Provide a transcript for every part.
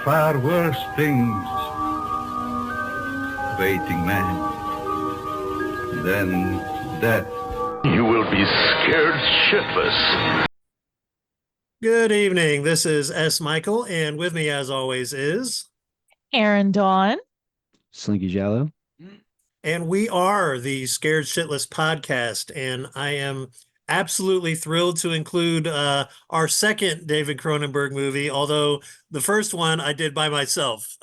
far worse things waiting, man, than death. You will be scared shitless. Good evening. This is S. Michael, and with me, as always, is Erin Dawn. Slinky Giallo. And we are the Scared Shitless podcast, and I am absolutely thrilled to include our second David Cronenberg movie, although the first one I did by myself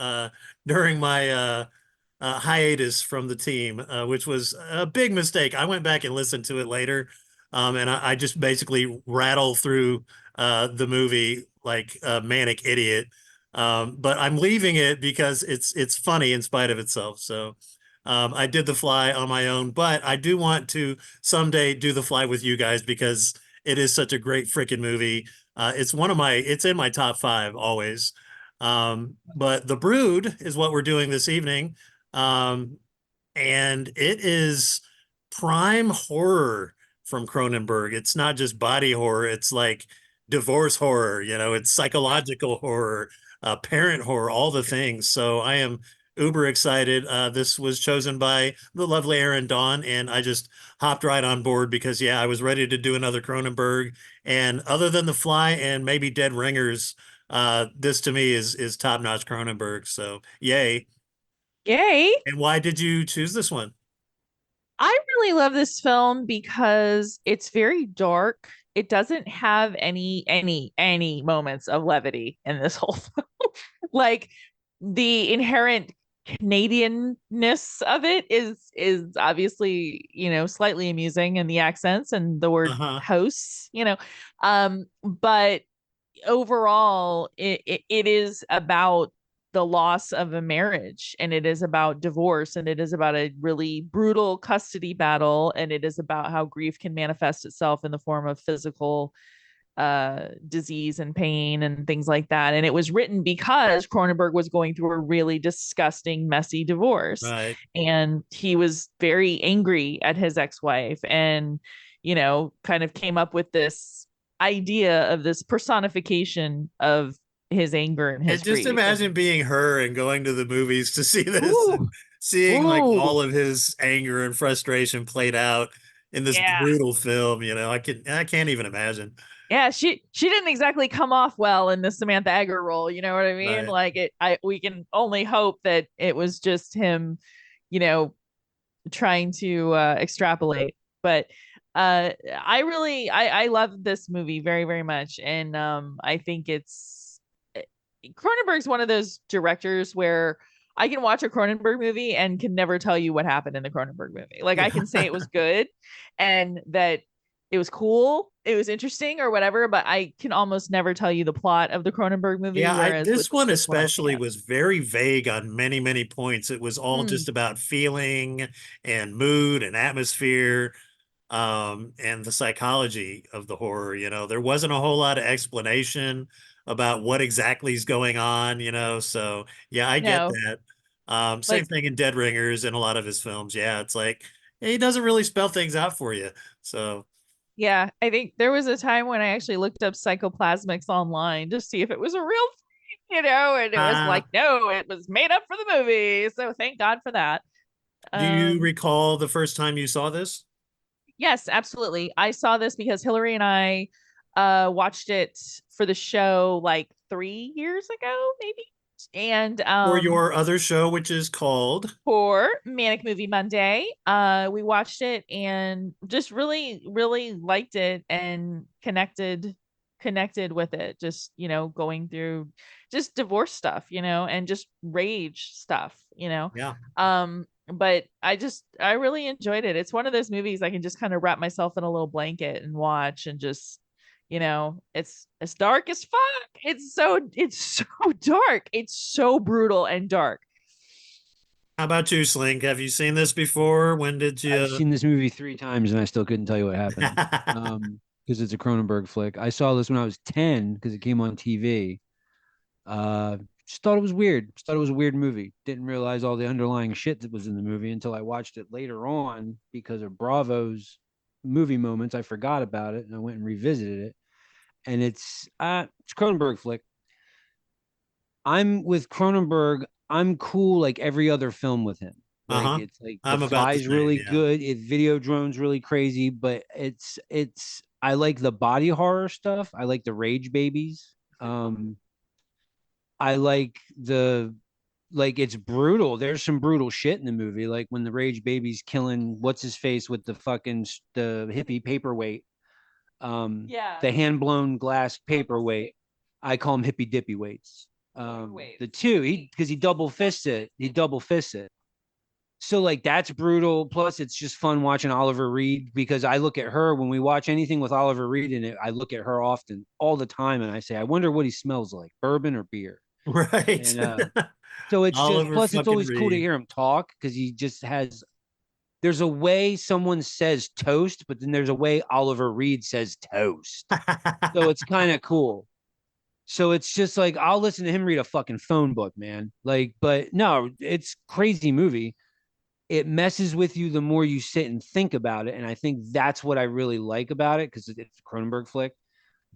during my hiatus from the team, which was a big mistake. I went back and listened to it later, and I just basically rattled through the movie like a manic idiot. But I'm leaving it because it's funny in spite of itself. So I did The Fly on my own, but I do want to someday do The Fly with you guys because it is such a great freaking movie. It's in my top 5 always. But The Brood is what we're doing this evening. And it is prime horror from Cronenberg. It's not just body horror. It's like divorce horror, it's psychological horror, parent horror, all the things. So I am uber excited. This was chosen by the lovely Erin Dawn, and I just hopped right on board because, yeah, I was ready to do another Cronenberg. And other than The Fly and maybe Dead Ringers, this to me is top-notch Cronenberg. So yay. Yay. And why did you choose this one? I really love this film because it's very dark. It doesn't have any moments of levity in this whole film. Like the inherent Canadianness of it is obviously, slightly amusing in the accents and the word house, but overall it is about the loss of a marriage, and it is about divorce, and it is about a really brutal custody battle, and it is about how grief can manifest itself in the form of physical disease and pain and things like that. And it was written because Cronenberg was going through a really disgusting, messy divorce. Right. And he was very angry at his ex-wife and, kind of came up with this idea of this personification of his anger and his just grief. Imagine being her and going to the movies to see this, seeing like all of his anger and frustration played out in this brutal film. I can't even imagine. Yeah, she didn't exactly come off well in the Samantha Eggar role. You know what I mean? Right. Like we can only hope that it was just him, trying to extrapolate. But I love this movie very, very much, and I think Cronenberg's one of those directors where I can watch a Cronenberg movie and can never tell you what happened in the Cronenberg movie. Like I can say it was good and that it was cool, it was interesting or whatever, but I can almost never tell you the plot of the Cronenberg movie. Yeah, this one especially was very vague on many, many points. It was all just about feeling and mood and atmosphere, and the psychology of the horror. There wasn't a whole lot of explanation about what exactly is going on, so yeah, I get that. Same thing in Dead Ringers and a lot of his films. Yeah, it's like he doesn't really spell things out for you. So yeah, I think there was a time when I actually looked up psychoplasmics online to see if it was a real thing, and it was like, no, it was made up for the movie. So thank God for that. Do you recall the first time you saw this? Yes, absolutely. I saw this because Hillary and I watched it for the show like 3 years ago, maybe. And for your other show, which is called for Manic Movie Monday, we watched it and just really, really liked it and connected with it. Just going through just divorce stuff, and just rage stuff, Yeah. But I really enjoyed it. It's one of those movies I can just kind of wrap myself in a little blanket and watch and just it's dark as fuck. It's so dark. It's so brutal and dark. How about you, Slink? Have you seen this before? When did you? I've seen this movie 3 times and I still couldn't tell you what happened. Because it's a Cronenberg flick. I saw this when I was 10 because it came on TV. Just thought it was weird. Just thought it was a weird movie. Didn't realize all the underlying shit that was in the movie until I watched it later on because of Bravo's movie moments. I forgot about it and I went and revisited it. And it's Cronenberg flick. I'm with Cronenberg. I'm cool like every other film with him. Like Uh-huh. it's like The I'm about the Fly's same, really yeah. good. It Video Drone's really crazy, but it's I like the body horror stuff. I like the rage babies. I like the like it's brutal. There's some brutal shit in the movie, like when the rage baby's killing what's his face with the fucking the hippie paperweight, Yeah. the hand blown glass paperweight. I call them hippy dippy weights. The two, he double fists it. He double fists it. So like that's brutal. Plus, it's just fun watching Oliver Reed because I look at her when we watch anything with Oliver Reed in it. I look at her often, all the time, and I say, I wonder what he smells like, bourbon or beer. Right. And so it's just Oliver plus it's fucking always cool to Reed. hear him talk because he just has there's a way someone says toast, but then there's a way Oliver Reed says toast. So it's kind of cool. So it's just like I'll listen to him read a fucking phone book, man. Like, but no, it's crazy movie. It messes with you the more you sit and think about it, and I think that's what I really like about it because it's a Cronenberg flick.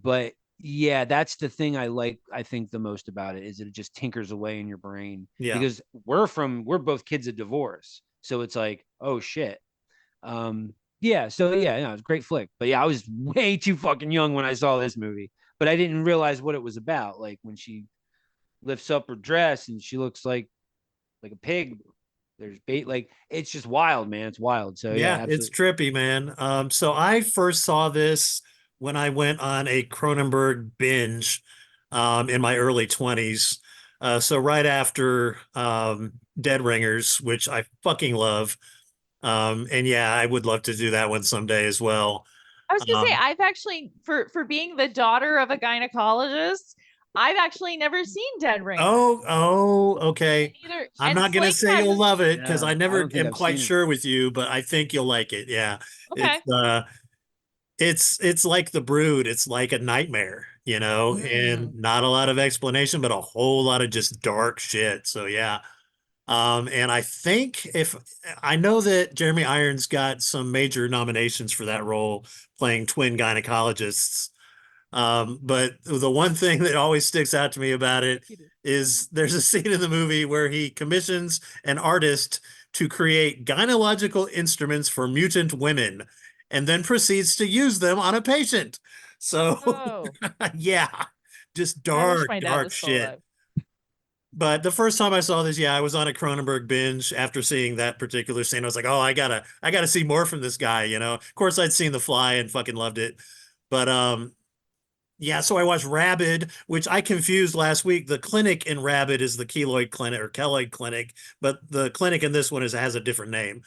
But yeah, that's the thing I like. I think the most about it is that it just tinkers away in your brain Yeah. because we're both kids of divorce, so it's like oh shit. Yeah, so yeah, no, it's a great flick. But yeah, I was way too fucking young when I saw this movie, but I didn't realize what it was about. Like when she lifts up her dress and she looks like a pig. There's bait, like it's just wild, man. It's wild. So yeah, Yeah, it's absolutely. trippy, man. So I first saw this when I went on a Cronenberg binge in my early 20s. So right after Dead Ringers, which I fucking love. And yeah, I would love to do that one someday as well. I was gonna say Um, I've actually for being the daughter of a gynecologist, I've actually never seen Dead Ringers. okay. Either I'm and not gonna Slink say you'll hasn't. love it because I Yeah, I never don't think am I've quite seen it. sure with you, but I think you'll like it. Yeah. Okay. It's like The Brood. It's like a nightmare, and Mm. not a lot of explanation, but a whole lot of just dark shit. So yeah. And I think if I know that Jeremy Irons got some major nominations for that role playing twin gynecologists. But the one thing that always sticks out to me about it is there's a scene in the movie where he commissions an artist to create gynecological instruments for mutant women and then proceeds to use them on a patient. So, Oh, yeah, just I wish dark, my dad dark was still shit. alive. But the first time I saw this, yeah, I was on a Cronenberg binge after seeing that particular scene. I was like, oh, I gotta see more from this guy. Of course, I'd seen The Fly and fucking loved it. But yeah, so I watched Rabid, which I confused last week. The clinic in Rabid is the keloid clinic or keloid clinic, but the clinic in this one has a different name.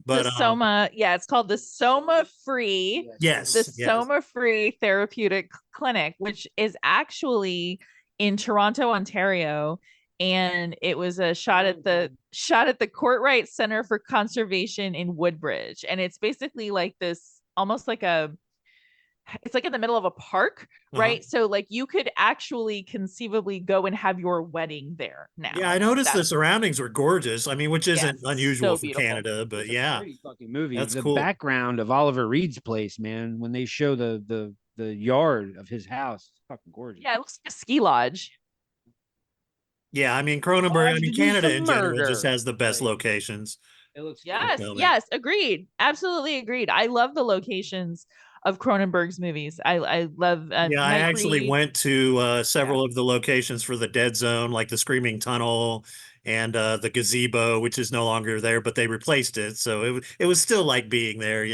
The But Soma, yeah, it's called the Soma Free, the yes. Soma Free Therapeutic Clinic, which is actually in Toronto, Ontario. And it was a shot at the Courtright Center for Conservation in Woodbridge. And it's basically like this almost like it's like in the middle of a park, Uh-huh. right? So like you could actually conceivably go and have your wedding there Yeah, I now. noticed the That's surroundings were gorgeous. I mean, which isn't yes, unusual so for beautiful. Canada, but It's a yeah, pretty fucking movie. that's The cool. background of Oliver Reed's place, man, when they show the yard of his house, it's fucking gorgeous. Yeah, it looks like a ski lodge. Yeah, I mean Cronenberg, I Lodge mean to do Canada in some general just murder. has the best Like locations it looks for good. Yes, filming. yes, agreed. Absolutely agreed. I love the locations of Cronenberg's movies. I love Yeah, I actually Nightbreed. went to Yeah. several of the locations for the Dead Zone, like the Screaming Tunnel and the gazebo, which is no longer there, but they replaced it. So it was still like being there.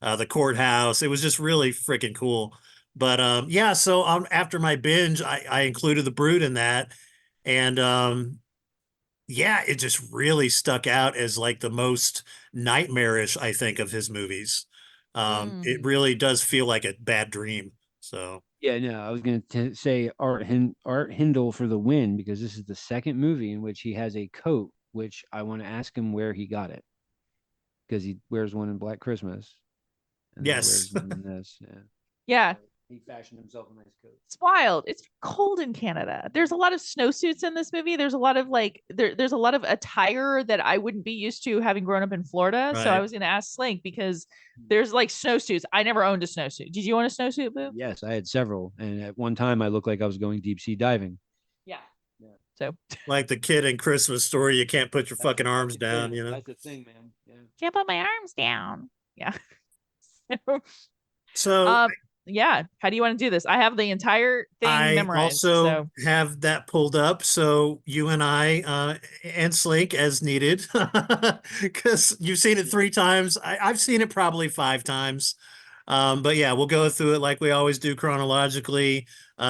The courthouse. It was just really freaking cool. But yeah, so after my binge, I included The Brood in that. And yeah, it just really stuck out as like the most nightmarish, I think, of his movies. It Mm. really does feel like a bad dream. So Yeah, no, I was going to say Art Hindle for the win because this is the second movie in which he has a coat, which I want to ask him where he got it because he wears one in Black Christmas and then he wears yes, one in this. Yeah. Yeah. He fashioned himself a nice coat. It's wild. It's cold in Canada. There's a lot of snowsuits in this movie. There's a lot of like there's a lot of attire that I wouldn't be used to having grown up in Florida. So I right. was gonna ask Slink because there's like snowsuits. I never owned a snowsuit. Did you own a snowsuit, Boo? Yes, I had several, and at one time I looked like I was going deep sea diving. Yeah. Yeah. So Like the kid in Christmas Story, you can't put your fucking arms down, you know? That's the thing, man. Yeah. can't put my arms down. Yeah. So Yeah. How do you want to do this? I have the entire thing I memorized. also So have that pulled up. So you and I and Slink as needed, because you've seen it 3 times. I've seen it probably 5 times. But yeah, we'll go through it like we always do chronologically,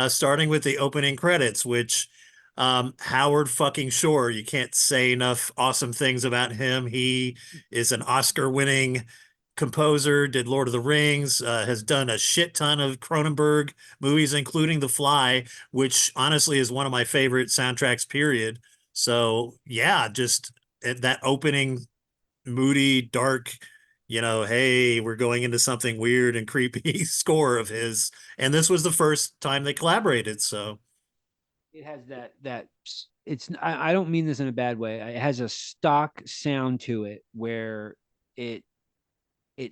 starting with the opening credits, which Howard fucking Shore, you can't say enough awesome things about him. He is an Oscar-winning composer, did Lord of the Rings, has done a shit ton of Cronenberg movies, including The Fly, which honestly is one of my favorite soundtracks, period. So yeah, just that opening moody, dark, hey, we're going into something weird and creepy score of his. And this was the first time they collaborated. So It has that it's I don't mean this in a bad way. It has a stock sound to it where it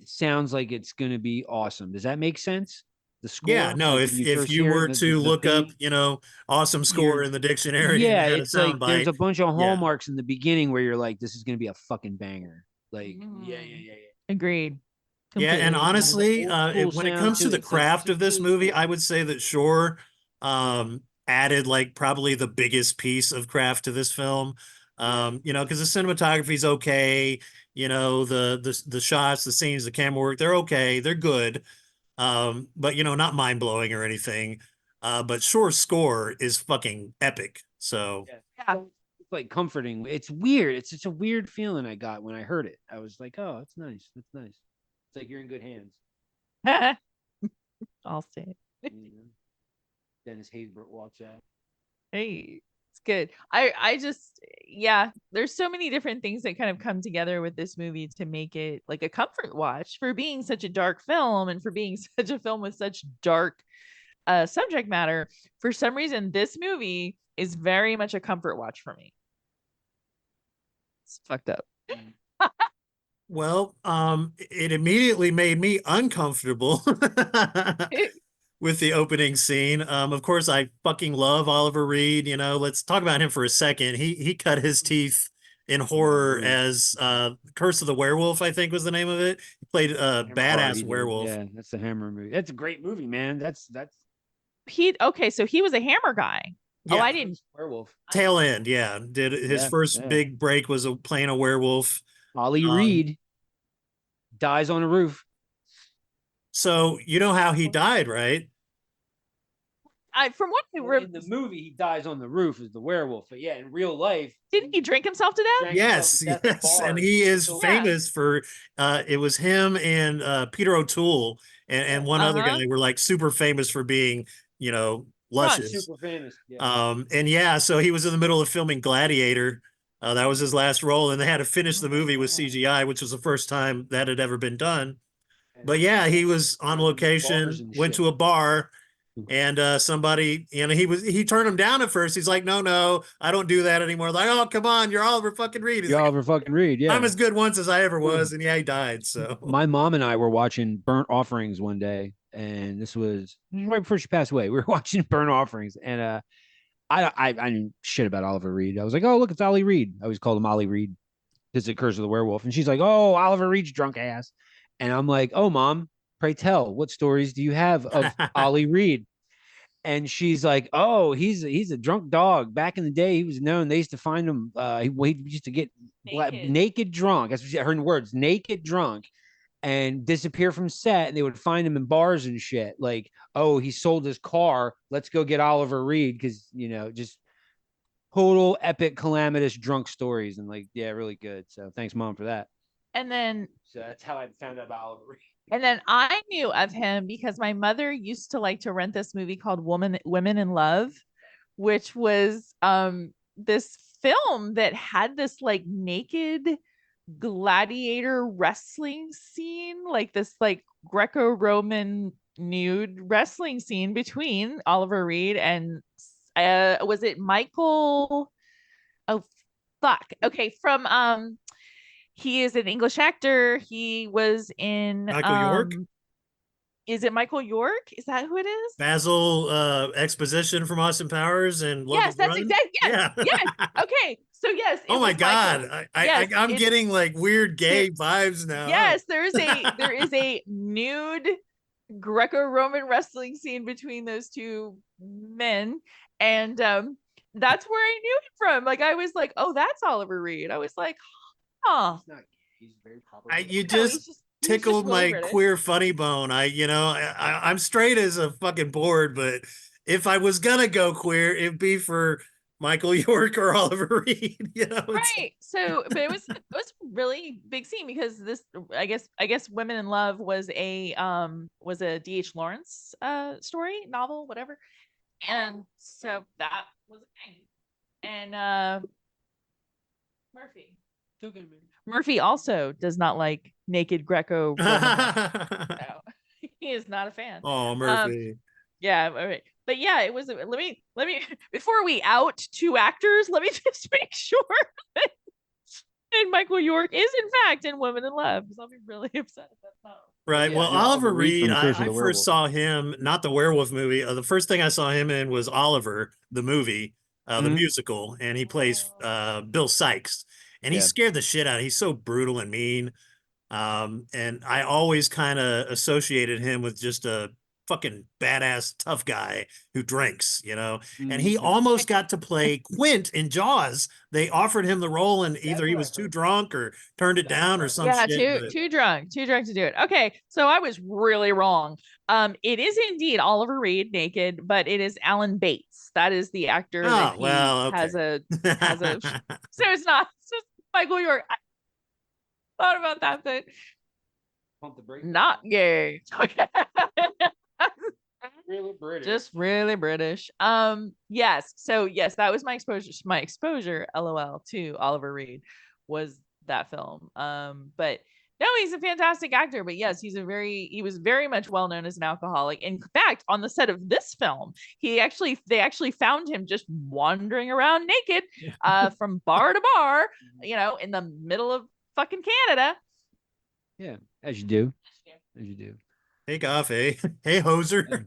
sounds like it's going to be awesome. Does that make sense? The yeah, score, no, like if when you if first you hear it, were to the look up, theme, awesome score you're in the dictionary and yeah, you had a it's like sound there's bite, a bunch of yeah. hallmarks in the beginning where you're like, this is going to be a fucking banger. Like, yeah. agreed. Yeah, and Completely agreed. honestly, Old school when it sound comes to to it. the It's like craft of this really movie, cool. I would say that Shore added like probably the biggest piece of craft to this film. Because the cinematography is okay, the shots, the scenes, the camera work, they're okay, they're good. But not mind-blowing or anything. But Shore's score is fucking epic. So Yeah. It's like comforting. It's weird. It's such a weird feeling I got when I heard it. I was like, oh, it's nice. It's nice. It's like you're in good hands. I'll say it. You know? Dennis Haysbert walks out. Hey, it's good. I just yeah, there's so many different things that kind of come together with this movie to make it like a comfort watch for being such a dark film and for being such a film with such dark subject matter. For some reason, this movie is very much a comfort watch for me. It's fucked up. well, it immediately made me uncomfortable with the opening scene. Of course, I fucking love Oliver Reed. Let's talk about him for a second. He cut his teeth in horror as Curse of the Werewolf, I think was the name of it. He played a Hammer hard, badass he did. werewolf. Yeah, that's the Hammer movie. That's a great movie, man. That's Okay, so he was a Hammer guy. Yeah. Oh, I didn't. Werewolf. Tail end, yeah. Did his first big break was playing a werewolf. Ollie Reed dies on a roof. So you know how he died, right? From what I In the movie, he dies on the roof as the werewolf. But yeah, in real life, didn't he drink himself to death? Yes, yes, and he is famous for. It was him and Peter O'Toole and one other guy were like super famous for being, luscious. Super famous. Yeah. And yeah, so he was in the middle of filming Gladiator. That was his last role, and they had to finish the movie with CGI, which was the first time that had ever been done. But yeah, he was on location, went to a bar, and somebody, he turned him down at first. He's like, no, I don't do that anymore. Like, oh, come on, you're Oliver fucking Reed. He's You're like, Oliver fucking Reed. Yeah. I'm as good once as I ever was. And yeah, he died. So my mom and I were watching Burnt Offerings one day, and this was right before she passed away. We were watching Burnt Offerings, and I knew shit about Oliver Reed. I was like, oh, look, it's Ollie Reed. I always called him Ollie Reed because it Curse of the Werewolf. And she's like, oh, Oliver Reed's drunk ass. And I'm like, oh, mom, pray tell, what stories do you have of Ollie Reed? And she's like, oh, he's a drunk dog. Back in the day, he was known. They used to find him. He used to get naked drunk. That's what she, her words, naked drunk, and disappear from set. And they would find him in bars and shit. Like, oh, he sold his car. Let's go get Oliver Reed because just total epic calamitous drunk stories. And like, yeah, really good. So thanks, mom, for that. And then So that's how I found out about Oliver Reed. And then I knew of him because my mother used to like to rent this movie called Women in Love, which was this film that had this like naked gladiator wrestling scene, like this like Greco-Roman nude wrestling scene between Oliver Reed and was it Michael? Oh fuck. Okay, from he is an English actor. He was in Michael York. is it Michael York? Is that who it is? Basil Exposition from Austin Powers and Logan Yes, that's Run? exactly. Yes, Yeah. yes. Okay, so yes. Oh it my was Michael. God. Yes, I'm getting like weird gay there- vibes now. Yes, there is a nude Greco-Roman wrestling scene between those two men, and that's where I knew him from. Like I was like, oh, that's Oliver Reed. I was like, huh. He's not. He's very You No, just he's tickled really my British. queer funny bone. I'm straight as a fucking board, but if I was gonna go queer, it'd be for Michael York or Oliver Reed. Right. So, but it was a really big scene because this, I guess Women in Love was a D.H. Lawrence story, novel, whatever. And so that was a thing. And Murphy. Murphy also does not like naked Greco-Roman. No, he is not a fan. Oh, Murphy. Yeah, all right. But yeah, it was. Let me before we out two actors, let me just make sure that and Michael York is in fact in Women in Love, because I'll be really upset if that's not. Right. Yeah, Well, no, Oliver Oliver Reed Reed, from Curse of I the first Werewolf. saw him, not the werewolf movie. The first thing I saw him in was Oliver, the movie, the Mhm. musical, and he plays Bill Sykes, and he Yeah. scared the shit out. He's so brutal and mean. And I always kind of associated him with just a fucking badass tough guy who drinks, and he Mhm. almost got to play Quint in Jaws. They offered him the role and either he was too drunk or turned it down or some Yeah, shit. too drunk to do it. Okay, so I was really wrong. It is indeed Oliver Reed naked, but it is Alan Bates. That is the actor that he has a so it's not just Michael York. I thought about that, but Pump the brakes. not gay. Okay. Really British. Just really British. Yes. So yes, that was my exposure. My exposure, LOL, to Oliver Reed was that film. But no, he's a fantastic actor. But yes, he was very much well known as an alcoholic. In fact, on the set of this film, they actually found him just wandering around naked, from bar to bar, in the middle of fucking Canada. Yeah, as you do. As you do. Take off, hey hoser.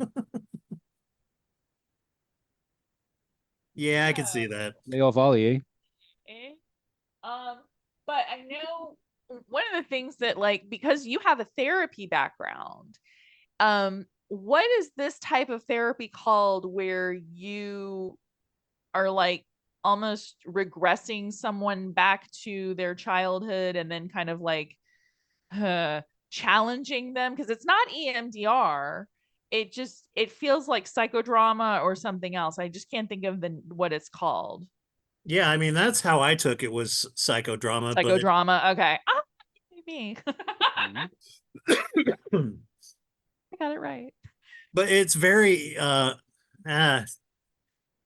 Yeah, I can see that. Lay off Ollie, eh? Eh? But I know one of the things that, like, because you have a therapy background, what is this type of therapy called where you are like almost regressing someone back to their childhood and then kind of like challenging them? Because it's not EMDR. It feels like psychodrama or something else. I just can't think of what it's called. Yeah, I mean that's how I took it, was psychodrama. Psychodrama. Okay. Me. But I got it right. but it's very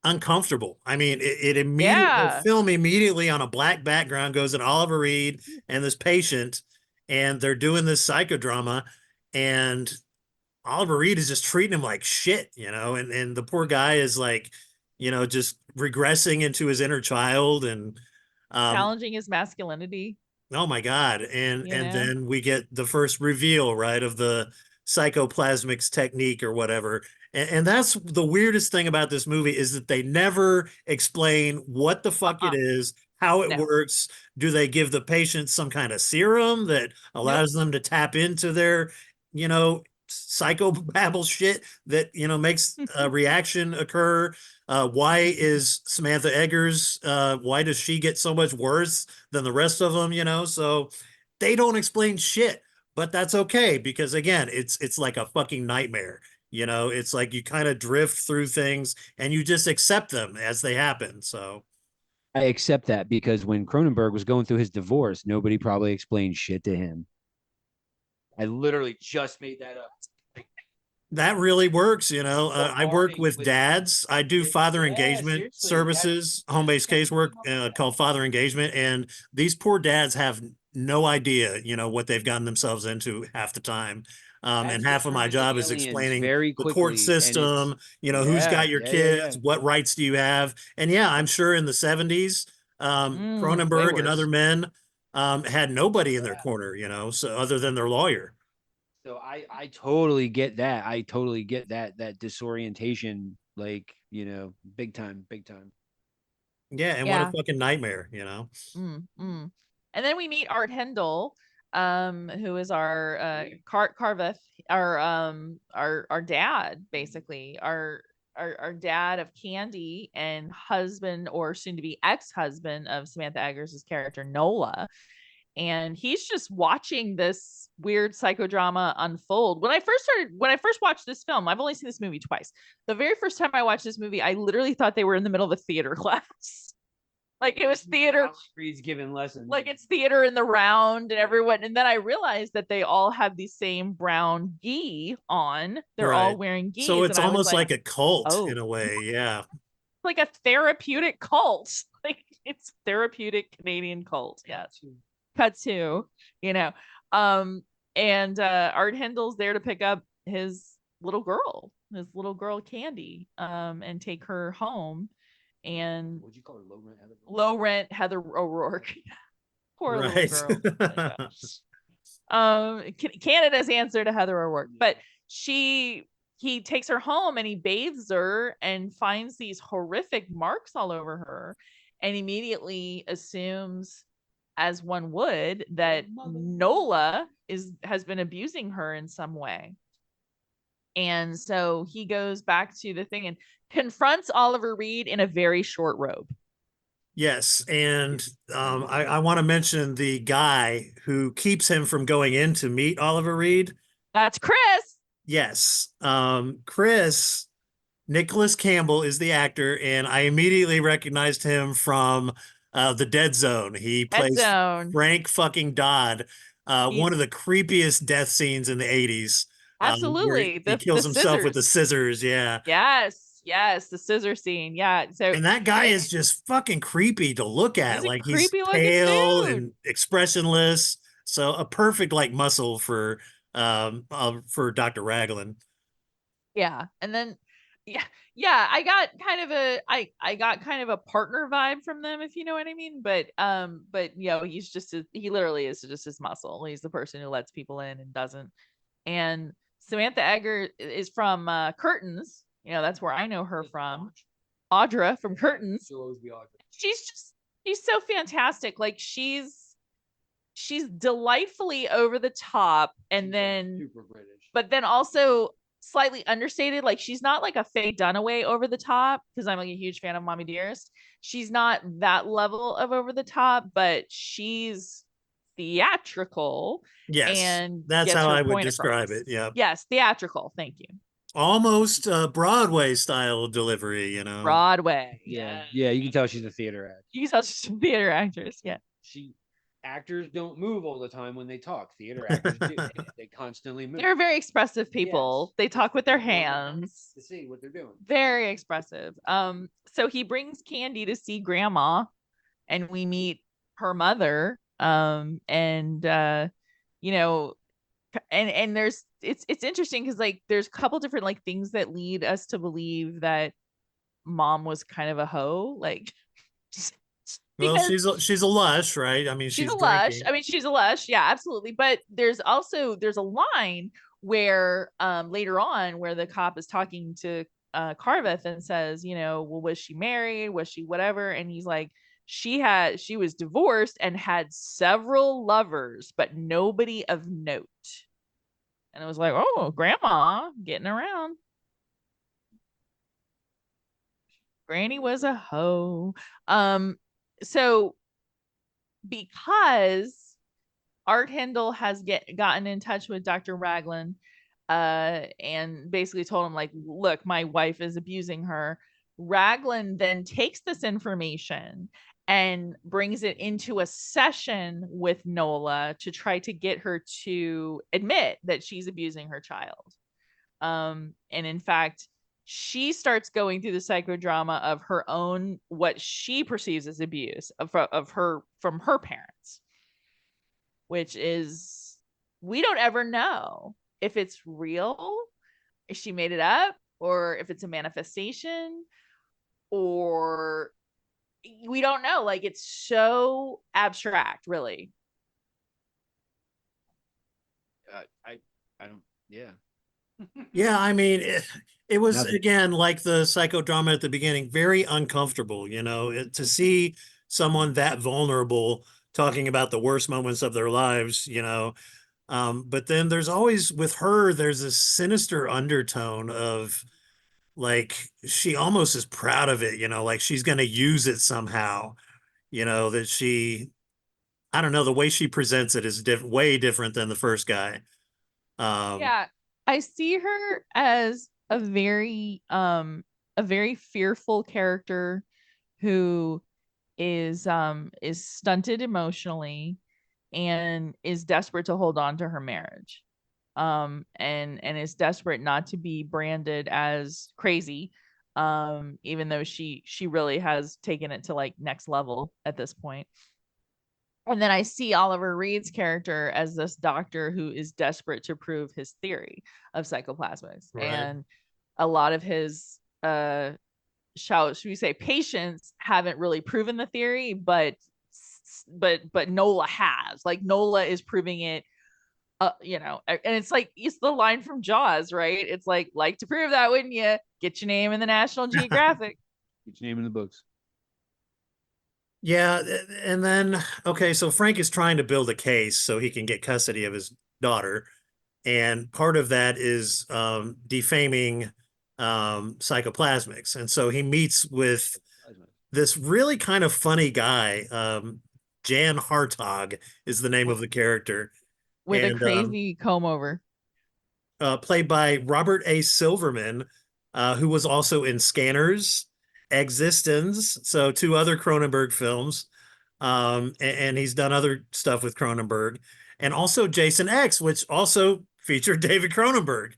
uncomfortable. I mean, it immediately, Yeah. the film immediately on a black background goes in Oliver Reed and this patient, and they're doing this psychodrama, and Oliver Reed is just treating him like shit, and the poor guy is like, just regressing into his inner child and Challenging his masculinity. oh my God. And then we get the first reveal, right, of the psychoplasmics technique or whatever. And that's the weirdest thing about this movie, is that they never explain what the fuck it is, how it works. Do they give the patient some kind of serum that allows them to tap into their, psychobabble shit that, makes a reaction occur? Why is Samantha Eggers, why does she get so much worse than the rest of them? So they don't explain shit, but that's okay, because again, it's like a fucking nightmare. It's like you kind of drift through things and you just accept them as they happen. So I accept that, because when Cronenberg was going through his divorce, nobody probably explained shit to him. I literally just made that up. that really works. I work with dads. I do father engagement services, home-based casework, called Father Engagement. And these poor dads have no idea, what they've gotten themselves into half the time. And half of my job is explaining the court system, who's got your kids, what rights do you have? And yeah, I'm sure in the 70s, Cronenberg and other men had nobody in their corner, so other than their lawyer. So I totally get that. I totally get that disorientation, like, big time, big time. Yeah, and what a Yeah. fucking nightmare, you know. And then we meet Art Hindle, who is our Carveth, our dad, basically, our dad of Candy and husband, or soon to be ex-husband, of Samantha Eggers' character Nola. And he's just watching this weird psychodrama unfold. When I first watched this film, I've only seen this movie twice. The very first time I watched this movie, I literally thought they were in the middle of a theater class. Like it was theater. He's giving lessons. Like it's theater in the round and everyone. And then I realized that they all have the same brown gi on. They're all Right. wearing gis. So it's and I was almost like a cult oh, in a way. Yeah. like a therapeutic cult. Like it's therapeutic Canadian cult. Yeah. Cut to, and Art Hindle's there to pick up his little girl Candy, and take her home. And What'd you call her? Low rent Heather O'Rourke. Poor Right. little girl. Canada's answer to Heather O'Rourke. But he takes her home and he bathes her and finds these horrific marks all over her, and immediately assumes, as one would, that Nola has been abusing her in some way. And so he goes back to the thing and confronts Oliver Reed in a very short robe. Yes, and I want to mention the guy who keeps him from going in to meet Oliver Reed. That's Chris. Yes, Chris, Nicholas Campbell is the actor, and I immediately recognized him from The Dead Zone. He plays Frank fucking Dodd, one of the creepiest death scenes in the 80s. Absolutely. He kills himself with the scissors. Yeah. Yes, the scissor scene. Yeah. So, and that guy is just fucking creepy to look at. Like he's pale and expressionless. So a perfect like muscle for Dr. Raglan. Yeah. And then I got kind of a partner vibe from them, if you know what I mean. But he literally is just his muscle. He's the person who lets people in and doesn't. And Samantha Egger is from Curtains. That's where I know her from. Audra from Curtains. She'll always be Audra. She's so fantastic. Like she's delightfully over the top, and then super British, but then also slightly understated. Like she's not like a Faye Dunaway over the top, because I'm like a huge fan of Mommy Dearest. She's not that level of over the top, but she's theatrical. Yes, and that's how I would describe it. Yeah. Yes, theatrical. Thank you. Almost Broadway style delivery, Broadway. Yeah. You can tell she's a theater actress. You can tell she's a theater actress. Yeah. Actors don't move all the time when they talk. Theater actors do. They constantly move. They're very expressive people. Yes. They talk with their hands to see what they're doing. Very expressive. So he brings Candy to see Grandma, and we meet her mother. And there's it's interesting because like there's a couple different like things that lead us to believe that Mom was kind of a hoe. Like well, she's a lush, right? I mean, she's a lush. She's a lush. Yeah, absolutely. But there's a line where later on where the cop is talking to Carveth and says, well, was she married? Was she whatever? And he's like, she was divorced and had several lovers, but nobody of note. And it was like, oh, Grandma getting around. Granny was a hoe. So because Art Hindle has gotten in touch with Dr. Raglan, and basically told him like, look, my wife is abusing her. Raglan then takes this information and brings it into a session with Nola to try to get her to admit that she's abusing her child. And in fact, she starts going through the psychodrama of her own, what she perceives as abuse of her from her parents, which is, we don't ever know if it's real, if she made it up, or if it's a manifestation, or we don't know. Like, it's so abstract, really. I don't. Yeah. Yeah, I mean, it was Nothing. again like the psychodrama at the beginning, very uncomfortable, to see someone that vulnerable talking about the worst moments of their lives. But then there's always with her, there's this sinister undertone of like she almost is proud of it, like she's going to use it somehow, that I don't know, the way she presents it is way different than the first guy. Yeah, I see her as a very fearful character who is stunted emotionally and is desperate to hold on to her marriage. And is desperate not to be branded as crazy, even though she really has taken it to like next level at this point. And then I see Oliver Reed's character as this doctor who is desperate to prove his theory of psychoplasmics. Right. And a lot of his should we say patients haven't really proven the theory, but Nola has. Like Nola is proving it, and it's like it's the line from Jaws, right? It's like to prove that, wouldn't you? Get your name in the National Geographic. Get your name in the books. Yeah, and then okay, so Frank is trying to build a case so he can get custody of his daughter, and part of that is defaming psychoplasmics, and so he meets with this really kind of funny guy, Jan Hartog is the name of the character, With a and crazy comb over. played by Robert A. Silverman, who was also in Scanners, Existence, so two other Cronenberg films. And he's done other stuff with Cronenberg, and also Jason X, which also featured David Cronenberg.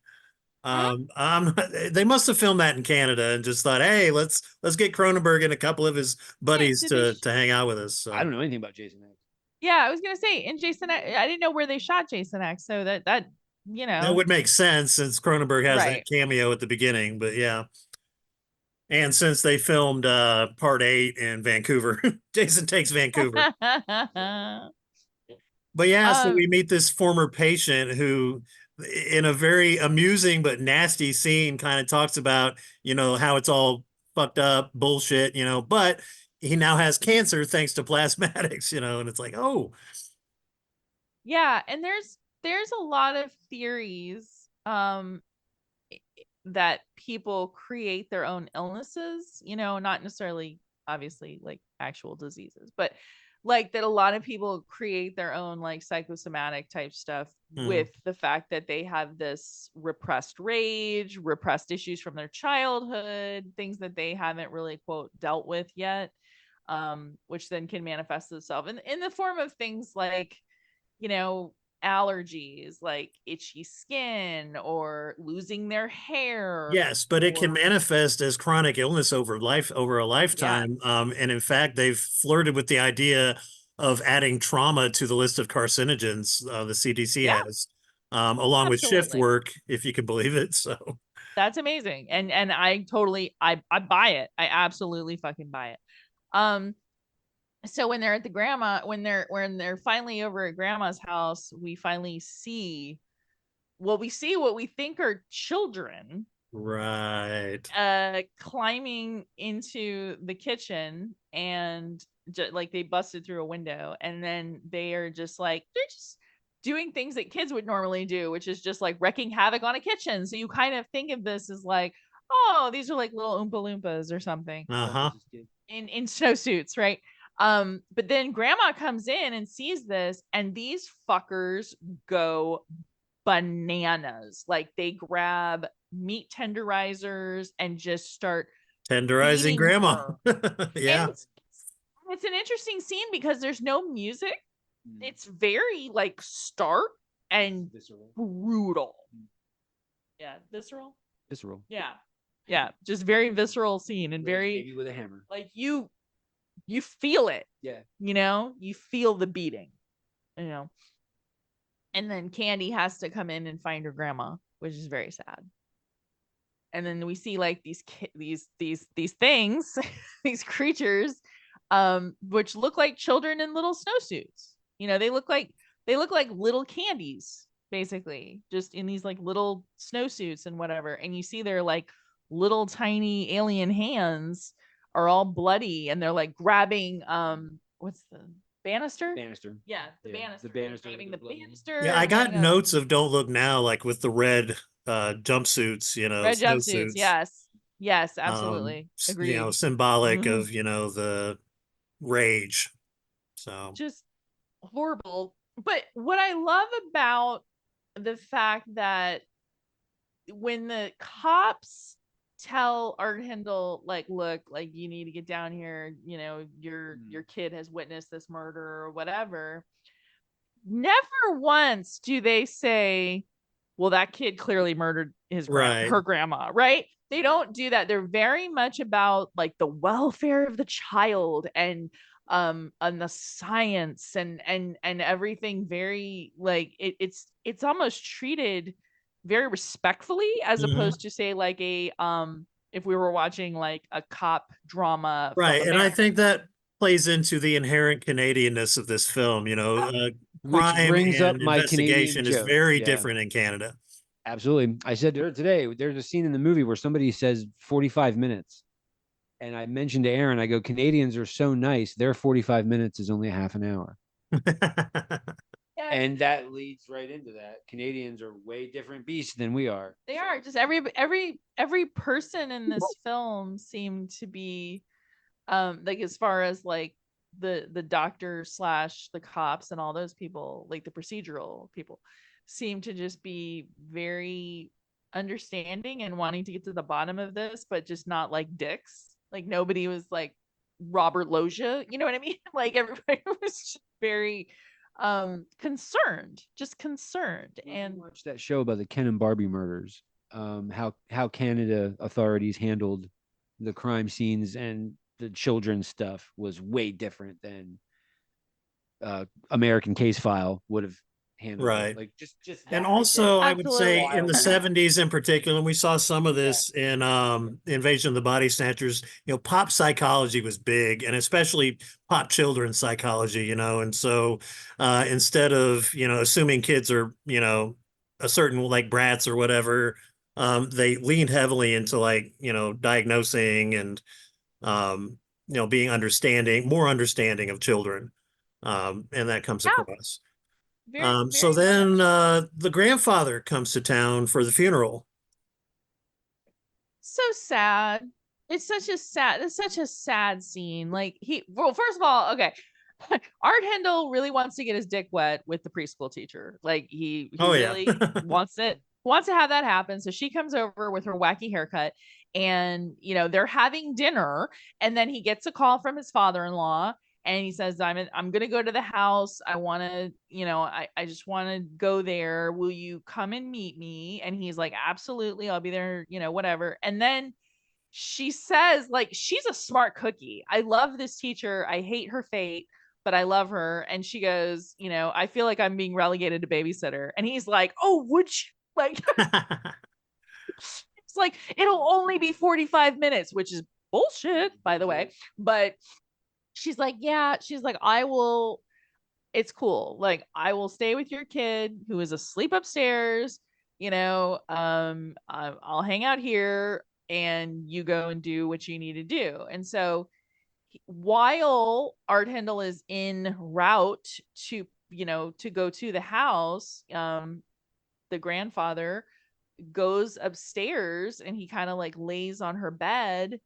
They must have filmed that in Canada and just thought, hey, let's get Cronenberg and a couple of his buddies to hang out with us. So. I don't know anything about Jason X. Yeah, I was gonna say in Jason X, I didn't know where they shot Jason X, so that that would make sense since Cronenberg has right. that cameo at the beginning, but yeah. And since they filmed part 8 in Vancouver, Jason takes Vancouver. But yeah, so we meet this former patient who, in a very amusing but nasty scene, kind of talks about, how it's all fucked up bullshit, but he now has cancer thanks to plasmatics, and it's like, oh. Yeah, and there's a lot of theories that people create their own illnesses, not necessarily obviously like actual diseases, but like that a lot of people create their own like psychosomatic type stuff with the fact that they have this repressed rage, repressed issues from their childhood, things that they haven't really quote dealt with yet, which then can manifest itself in the form of things like allergies, like itchy skin or losing their hair. Yes, but it can manifest as chronic illness over a lifetime. Yeah. And in fact, they've flirted with the idea of adding trauma to the list of carcinogens the CDC has, along with shift work, if you can believe it. So that's amazing. And I totally I buy it. I absolutely fucking buy it. So when they're at the grandma, when they're finally over at grandma's house, we finally see what we think are children, right, climbing into the kitchen, and like they busted through a window, and then they're just doing things that kids would normally do, which is just like wrecking havoc on a kitchen. So you kind of think of this as like, oh, these are like little Oompa Loompas or something in snowsuits, right? But then grandma comes in and sees this, and these fuckers go bananas. Like they grab meat tenderizers and just start tenderizing grandma. Yeah. And it's an interesting scene because there's no music. It's very like stark and brutal. Yeah, visceral. Yeah, just very visceral scene and very with a hammer. Like you feel it. Yeah. You feel the beating. And then Candy has to come in and find her grandma, which is very sad. And then we see like these things, these creatures, which look like children in little snowsuits. They look like little candies. basically, just in these like little snowsuits and whatever, and you see their like little tiny alien hands are all bloody, and they're like grabbing what's the banister? Banister. Yeah, the Yeah, banister. the banister Grabbing with the the bloody- banister. Yeah, I and got getting 'em- notes of Don't Look Now, like with the red jumpsuits, red jumpsuits. snowsuits. Yes, yes, absolutely, agreed. Symbolic Mhm. of, the rage. So Just horrible. But what I love about the fact that when the cops tell Art Hindle, like, look, like, you need to get down here, your kid has witnessed this murder or whatever, never once do they say, well, that kid clearly murdered right. her grandma, right? They don't do that. They're very much about like the welfare of the child and the science and everything, very like it's almost treated very respectfully, as Mhm. opposed to, say, like a if we were watching like a cop drama from Right. And I America. think that plays into the inherent Canadianness of this film. Which Crime brings up and my Canadian investigation is joke. very Yeah, different in Canada. absolutely. I said to her today, there's a scene in the movie where somebody says 45 minutes. And I mentioned to Erin, I go, Canadians are so nice. Their 45 minutes is only a half an hour. Yes, And that leads right into that. Canadians are way different beasts than we are. they are. Just every person in this film seemed to be like, as far as like the doctor slash the cops and all those people, like the procedural people, seem to just be very understanding and wanting to get to the bottom of this, but just not like dicks. Like, nobody was like Robert Loggia, you know what I mean? Like, everybody was just very concerned, just concerned. And watch that show about the Ken and Barbie murders, how Canada authorities handled the crime scenes and the children's stuff was way different than American Case File would have handled Right. it. Like just And that also, I would say Absolutely. in the 70s in particular, and we saw some of this in Invasion of the Body Snatchers, pop psychology was big, and especially pop children's psychology, and so instead of, assuming kids are, a certain like brats or whatever, they leaned heavily into like, diagnosing and, being more understanding of children. And that comes Yeah, across. very, So very then much. the grandfather comes to town for the funeral. So sad. It's such a sad scene. Like, well, first of all, okay. Art Hindle really wants to get his dick wet with the preschool teacher. Like, he Oh, yeah. really wants to have that happen. So she comes over with her wacky haircut, and they're having dinner, and then he gets a call from his father-in-law, and he says, I'm gonna go to the house. I want to, I just want to go there. Will you come and meet me? And he's like, absolutely, I'll be there, whatever. And then she says, like, she's a smart cookie. I love this teacher. I hate her fate, but I love her. And she goes, I feel like I'm being relegated to babysitter. And he's like, oh, would you? Like, it's like, it'll only be 45 minutes, which is bullshit, by the way. But she's like, yeah, she's like, I will, it's cool. Like, I will stay with your kid who is asleep upstairs. I'll hang out here, and you go and do what you need to do. And so, while Art Hindle is en route to, to go to the house, the grandfather goes upstairs, and he kind of like lays on her bed,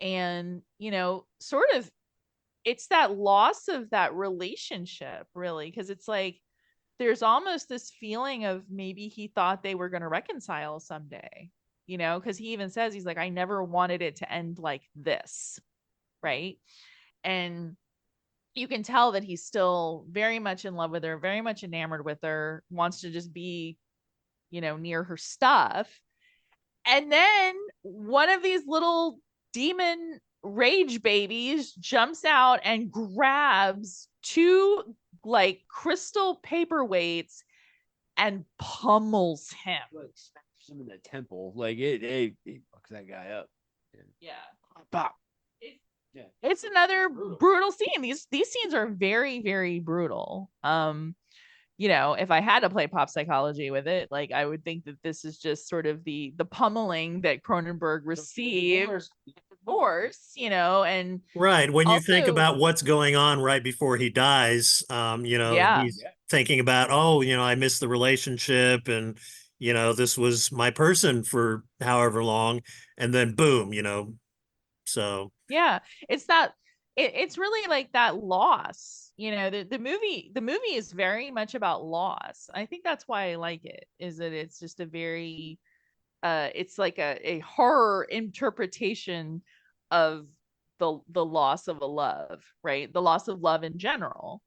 and, sort of, it's that loss of that relationship, really, because it's like there's almost this feeling of maybe he thought they were going to reconcile someday, because he even says, he's like, I never wanted it to end like this, right? And you can tell that he's still very much in love with her, very much enamored with her, wants to just be, near her stuff. And then one of these little demon rage babies jumps out and grabs two like crystal paperweights and pummels him. like smash him in the temple. Like it fucks that guy up. Yeah. Pop. Yeah. It's another brutal scene. These scenes are very, very brutal. if I had to play pop psychology with it, like I would think that this is just sort of the pummeling that Cronenberg received, divorce, and Right. When you think also, about what's going on right before he dies, yeah, he's thinking about, oh, I missed the relationship and, this was my person for however long. And then boom, so yeah, it's that it's really like that loss. The movie is very much about loss. I think that's why I like it, is that it's just a very it's like a horror interpretation of the loss of a love, right? The loss of love in general,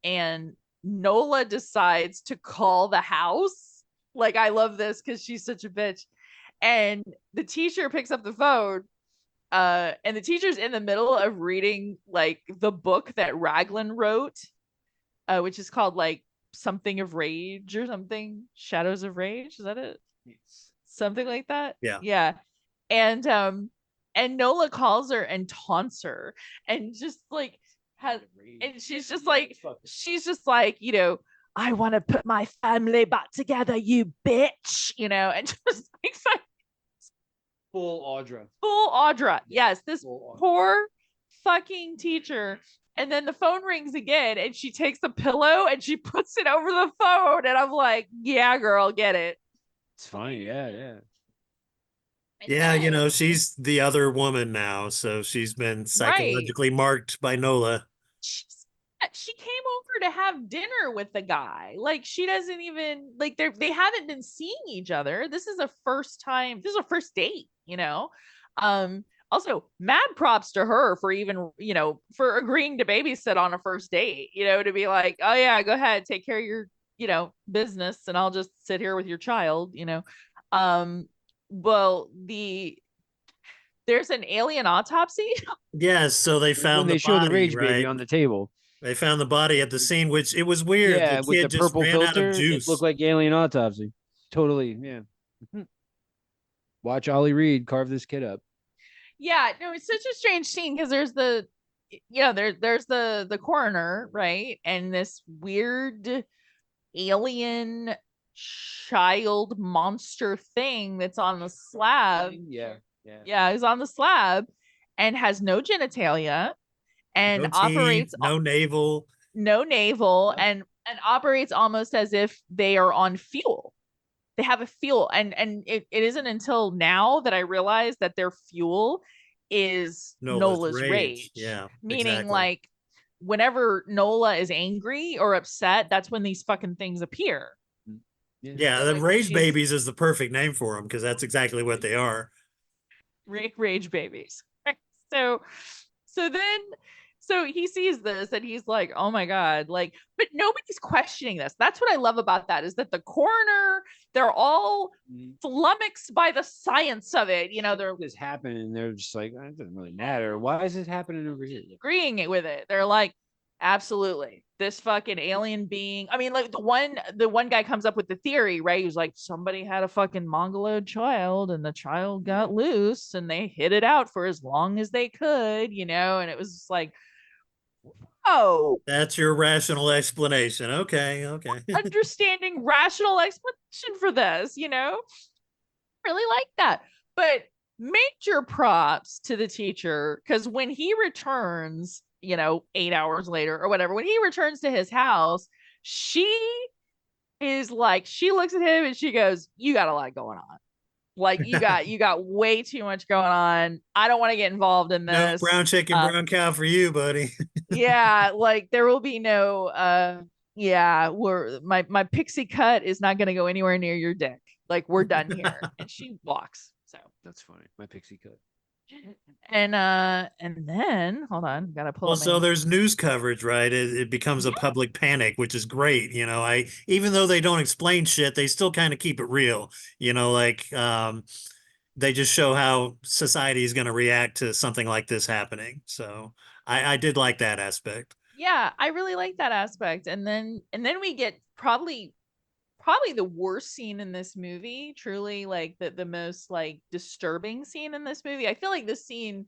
and Nola decides to call the house. Like, I love this because she's such a bitch. And the teacher picks up the phone, and the teacher's in the middle of reading like the book that Raglan wrote, which is called like something of rage or something, Shadows of Rage, is that it? Something like that. yeah. And Nola calls her and taunts her, and just like has and she's just like, I want to put my family back together, you bitch, and just like Full Audra. full Audra. Yes, this Full Audra. poor fucking teacher. And then the phone rings again, and she takes the pillow and she puts it over the phone. And I'm like, yeah, girl, get it. It's fine. Yeah. And Yeah, then- she's the other woman now, so she's been Right. psychologically marked by Nola. She came over to have dinner with the guy. Like, she doesn't even like they haven't been seeing each other. This is a first time. This is a first date. Also, mad props to her for even for agreeing to babysit on a first date. To be like, oh yeah, go ahead, take care of your business, and I'll just sit here with your child. Well, there's an alien autopsy. Yes, so they found When the they show the body, rage baby right? on the table. They found the body at the scene, which it was weird. Yeah, The with kid the just purple ran out filter, of it juice. looked like alien autopsy. Totally, yeah. Watch Ollie Reed carve this kid up. Yeah, no, it's such a strange scene because there's there's the coroner, right? And this weird alien child monster thing that's on the slab. Yeah, he's on the slab and has no genitalia and No teeth, operates no navel. no navel, and operates almost as if they are on fuel. They have a fuel, and it isn't until now that I realize that their fuel is Nola's rage. Yeah, meaning exactly. like whenever Nola is angry or upset, that's when these fucking things appear. Yeah, the Like, rage she's- babies is the perfect name for them because that's exactly what they are. Rage babies. So he sees this and he's like, oh my God, like, but nobody's questioning this. That's what I love about that, is that the coroner, they're all flummoxed by the science of it. They're This happened, and they're just like, it doesn't really matter. Why is this happening over here? agreeing with it. They're like, absolutely, this fucking alien being. I mean, like the one guy comes up with the theory, right? He's like, somebody had a fucking mongoloid child and the child got loose and they hid it out for as long as they could, and it was just like, oh, That's your rational explanation. Okay. understanding rational explanation for this, really like that. But major props to the teacher, because when he returns 8 hours later or whatever, when he returns to his house, she is like, she looks at him and she goes, you got a lot going on. Like, you got way too much going on. I don't want to get involved in No this. brown chicken, brown cow for you, buddy. Yeah, like there will be no my pixie cut is not going to go anywhere near your dick. Like, we're done here. And she walks. So That's funny. My pixie cut. and then hold on, gotta pull Well, up my so there's news coverage, right? It becomes a public panic, which is great. Even though they don't explain shit, they still kind of keep it real. They just show how society is going to react to something like this happening. So I did like that aspect. Yeah, I really like that aspect. And then we get probably the worst scene in this movie, truly, like the most like disturbing scene in this movie. I feel like this scene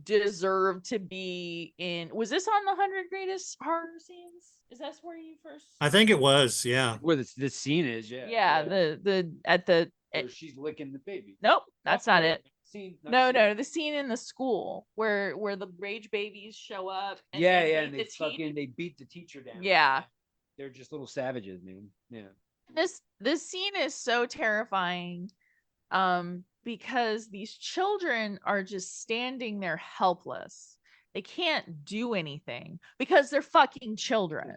deserve to be in. Was this on the 100 greatest horror scenes? Is that where you first? I think it was, yeah. Where the scene is, yeah. Yeah, the at the Where she's licking the baby. nope, that's not it. Scene, No, the scene in the school where the rage babies show up. And and they beat the teacher down. Yeah, they're just little savages, man. Yeah. This scene is so terrifying, because these children are just standing there helpless. They can't do anything because they're fucking children,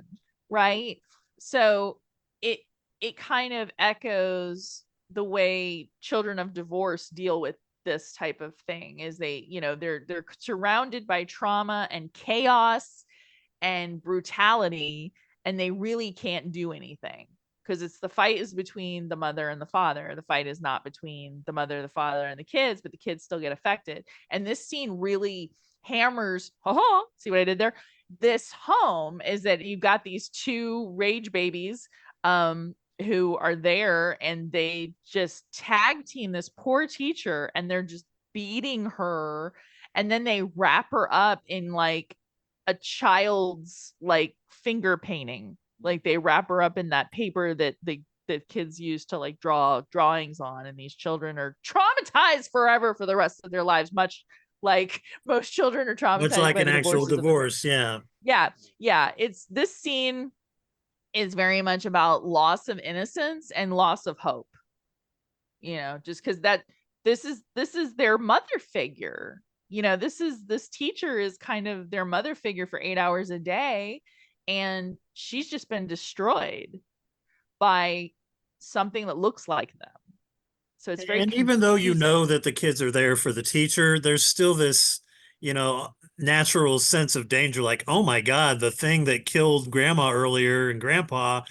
right? So it kind of echoes the way children of divorce deal with this type of thing. Is they're surrounded by trauma and chaos and brutality, and they really can't do anything because the fight is between the mother and the father. The fight is not between the mother, the father, and the kids, but the kids still get affected. And this scene really hammers, see what I did there? This home is that you've got these two rage babies who are there, and they just tag team this poor teacher, and they're just beating her, and then they wrap her up in like a child's like finger painting. Like they wrap her up in that paper that the kids use to like draw drawings on, and these children are traumatized forever for the rest of their lives, much like most children are traumatized. It's like an actual divorce. Yeah. It's this scene is very much about loss of innocence and loss of hope. Just because this is their mother figure. This teacher is kind of their mother figure for 8 hours a day, and she's just been destroyed by something that looks like them. So it's very, and even though that the kids are there for the teacher, there's still this, natural sense of danger. Like, oh my God, the thing that killed grandma earlier and grandpa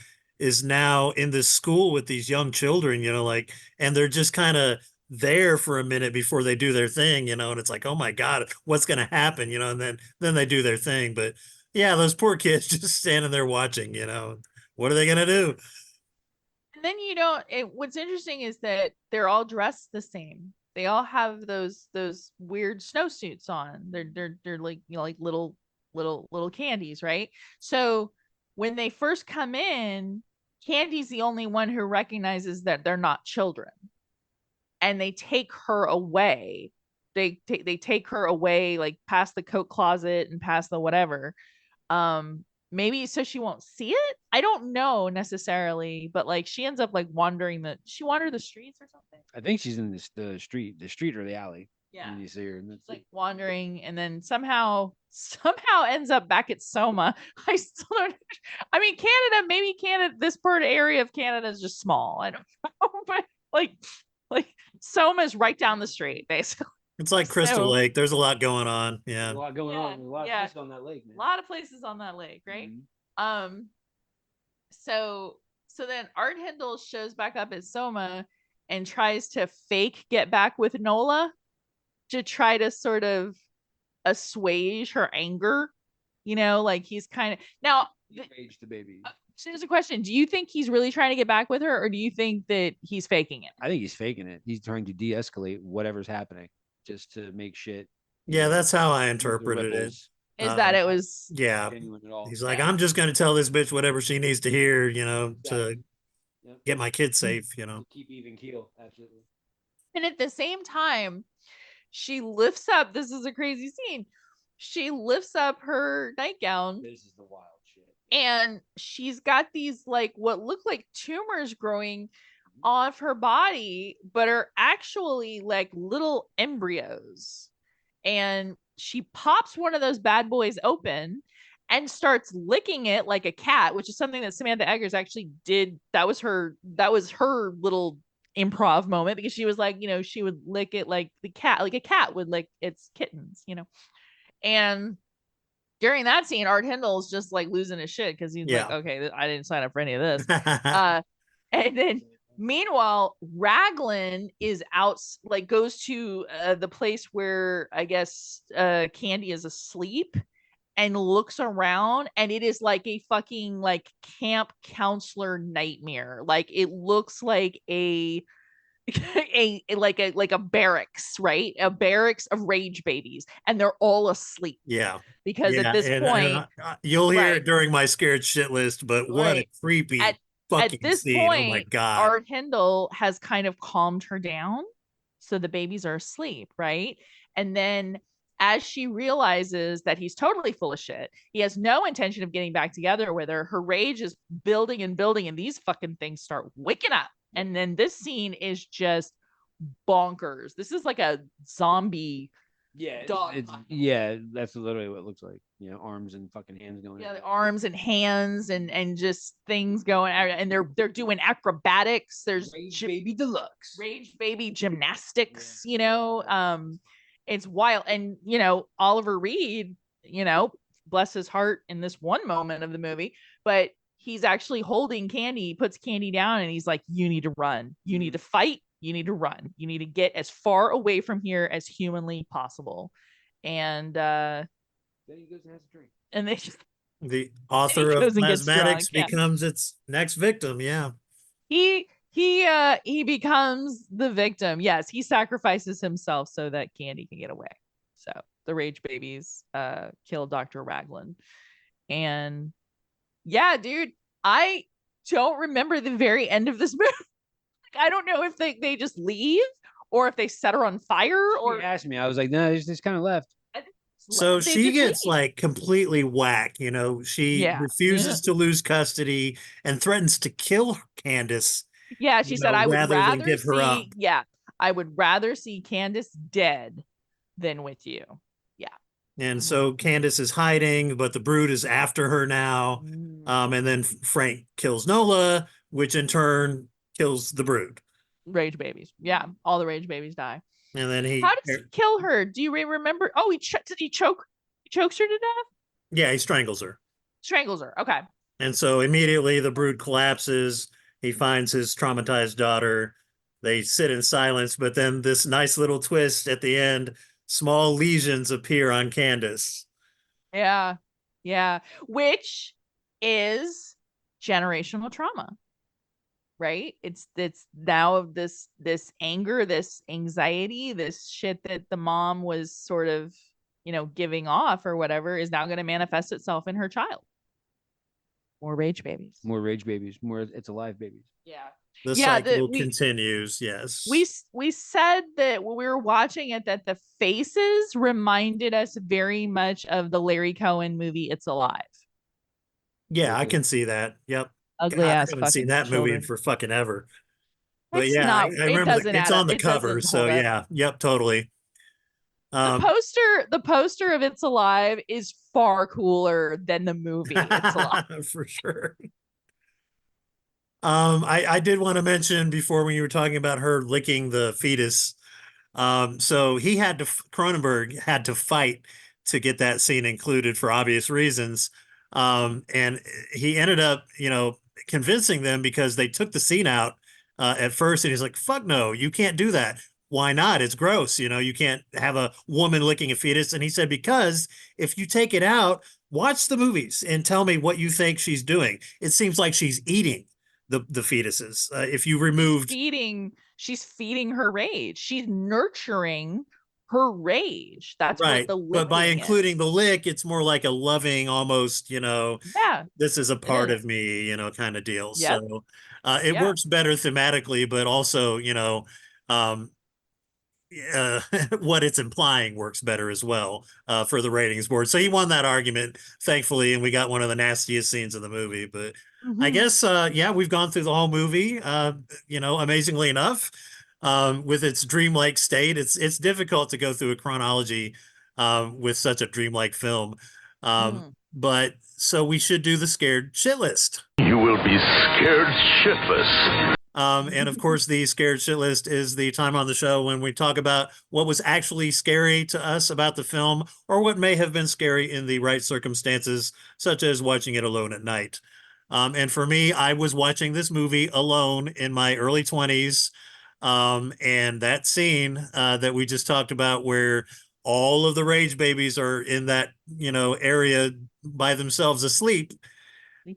is now in this school with these young children, and they're just kind of there for a minute before they do their thing, and it's like, oh my God, what's going to happen, and then they do their thing. But yeah, those poor kids just standing there watching, what are they going to do? And then what's interesting is that they're all dressed the same. They all have those weird snowsuits on. They're like, like little Candies, right? So when they first come in, Candy's the only one who recognizes that they're not children, and they take her away. They take her away, like past the coat closet and past the whatever. Maybe so she won't see it. I don't know necessarily, but like she ends up like wandering the streets or something. I think she's in the street or the alley. Yeah, and you see her, and it's like wandering, and then somehow ends up back at Soma. I still don't. I mean, maybe Canada. This part area of Canada is just small. I don't know, but like Soma's right down the street, basically. It's like Crystal Lake. There's a lot going on. Yeah. There's a lot going on. There's a lot of places on that lake, man. A lot of places on that lake, right? Mm-hmm. So then Art Hindle shows back up at Soma and tries to fake get back with Nola to try to sort of assuage her anger. Like he's kind of now rage the baby. So here's a question. Do you think he's really trying to get back with her, or do you think that he's faking it? I think he's faking it. He's trying to de-escalate whatever's happening just to make shit. Yeah, that's how I interpreted it. Is that it was He's like, I'm just going to tell this bitch whatever she needs to hear, to get my kids safe, Keep even keel. Absolutely. And at the same time, she lifts up, this is a crazy scene. She lifts up her nightgown. This is the wild shit. And she's got these like what look like tumors growing off her body, but are actually like little embryos. And she pops one of those bad boys open and starts licking it like a cat, which is something that Samantha Eggers actually did. That was her little improv moment, because she was like, she would lick it like a cat would lick its kittens, And during that scene, Art Hindle's just like losing his shit because he's like, okay, I didn't sign up for any of this. And then meanwhile, Raglan is out, like goes to the place where I guess Candy is asleep, and looks around, and it is like a fucking like camp counselor nightmare. Like it looks like a a barracks, right? A barracks of rage babies, and they're all asleep Yeah. because Yeah. at this And point, you'll hear right, it during my scared shit list, but what a right. creepy At fucking this scene. Oh my point, God. Art Hindle has kind of calmed her down, so the babies are asleep, right? And then as she realizes that he's totally full of shit, he has no intention of getting back together with her. Her rage is building and building, and these fucking things start waking up. And then this scene is just bonkers. This is like a zombie. Yeah, Dog. yeah, that's literally what it looks like. You know, arms and fucking hands going. Yeah, the arms and hands and just things going, and they're doing acrobatics. There's Rage Baby Deluxe. Rage Baby gymnastics. You know, it's wild. And you know, Oliver Reed, you know, bless his heart in this one moment of the movie, but he's actually holding Candy. He puts Candy down and he's like, "You need to run. You need to fight. You need to run. You need to get as far away from here as humanly possible." And then he goes and has a drink. and they just The author of goes and gets Plasmatics drunk, yeah. becomes its next victim. Yeah. he becomes the victim. Yes, he sacrifices himself so that Candy can get away. So the rage babies kill Dr. Raglan. And yeah, dude, I don't remember the very end of this movie. I don't know if they just leave or if they set her on fire or She asked me. I was like, no, it's just kind of left. So they she just gets leave. like completely whacked. You know, she Yeah. refuses to lose custody and threatens to kill Candace. Yeah, she you said, know, I would rather than rather give her up. see, yeah, I would rather see Candace dead than with you. Yeah. And so Candace is hiding, but the brood is after her now. And then Frank kills Nola, which in turn kills the brood. Rage babies. Yeah, all the rage babies die. And then How does he kill her? Do you remember? Oh, he chokes her to death? Yeah, he strangles her. Strangles her. Okay. And so immediately the brood collapses. He finds his traumatized daughter. They sit in silence, but then this nice little twist at the end, small lesions appear on Candace. Yeah. Yeah. Which is generational trauma. Right? It's now this anger, this anxiety, this shit that the mom was sort of, you know, giving off or whatever is now going to manifest itself in her child. More rage babies. More rage babies. More It's Alive babies. Yeah. The cycle continues. Yes. We said that when we were watching it that the faces reminded us very much of the Larry Cohen movie It's Alive. Yeah, I can see that. Yep. Ugly God, ass I haven't fucking seen that children. movie for fucking ever. But It's yeah, not, I remember it's on the cover. So hold up. yeah, yep, totally. The poster of It's Alive is far cooler than the movie It's Alive. For sure. I did want to mention before when you were talking about her licking the fetus. So Cronenberg had to fight to get that scene included for obvious reasons. And he ended up, you know, convincing them because they took the scene out at first, and he's like, fuck no, you can't do that. Why not? It's gross. You know, you can't have a woman licking a fetus. And he said, because if you take it out, watch the movies and tell me what you think she's doing. It seems like she's eating the fetuses. If you removed she's feeding her rage. She's nurturing her rage. That's right. what the but by including is. the lick, it's more like a loving, almost, you know, yeah, this is a part of me, you know, kind of deal. Yep. So it works better thematically, but also, you know, what it's implying works better as well for the ratings board. So he won that argument, thankfully, and we got one of the nastiest scenes in the movie. But I guess, yeah, we've gone through the whole movie, you know, amazingly enough, with its dreamlike state. It's difficult to go through a chronology with such a dreamlike film. But so we should do the scared shit list. You will be scared shitless. And of course, the scared shit list is the time on the show when we talk about what was actually scary to us about the film, or what may have been scary in the right circumstances, such as watching it alone at night. And for me, I was watching this movie alone in my early 20s. And that scene that we just talked about, where all of the rage babies are in that, you know, area by themselves asleep,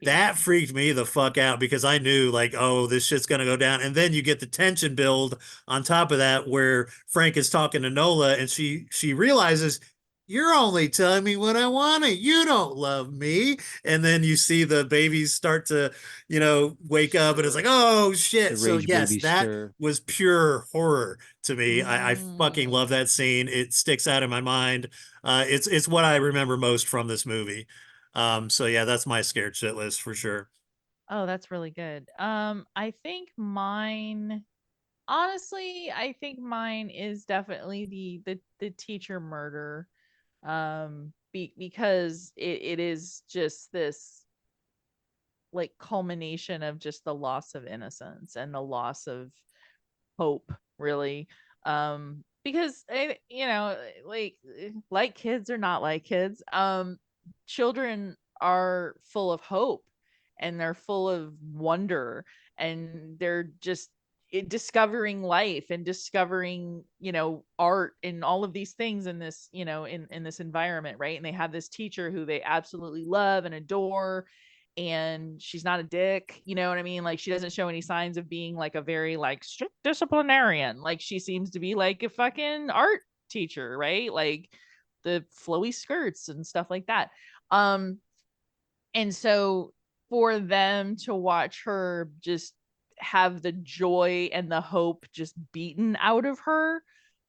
That freaked me the fuck out because I knew like, oh, this shit's gonna go down. And then you get the tension build on top of that where Frank is talking to Nola and she realizes you're only telling me what I want to. You don't love me. And then you see the babies start to, wake up and it's like, oh shit. The So rage yes, baby that stir. was pure horror to me. I fucking Mm. love that scene. It sticks out in my mind. It's what I remember most from this movie. So yeah, that's my scared shitless for sure. Oh, that's really good. I think mine, honestly, I think mine is definitely the teacher murder. Because it is just this like culmination of just the loss of innocence and the loss of hope, really. Because like kids or not like kids, children are full of hope and they're full of wonder, and they're just discovering life and discovering art and all of these things in this in this environment, right? And they have this teacher who they absolutely love and adore, and she's not a dick, you know what I mean? Like, she doesn't show any signs of being like a very like strict disciplinarian. Like, she seems to be like a fucking art teacher, right? Like the flowy skirts and stuff like that. And so for them to watch her just have the joy and the hope just beaten out of her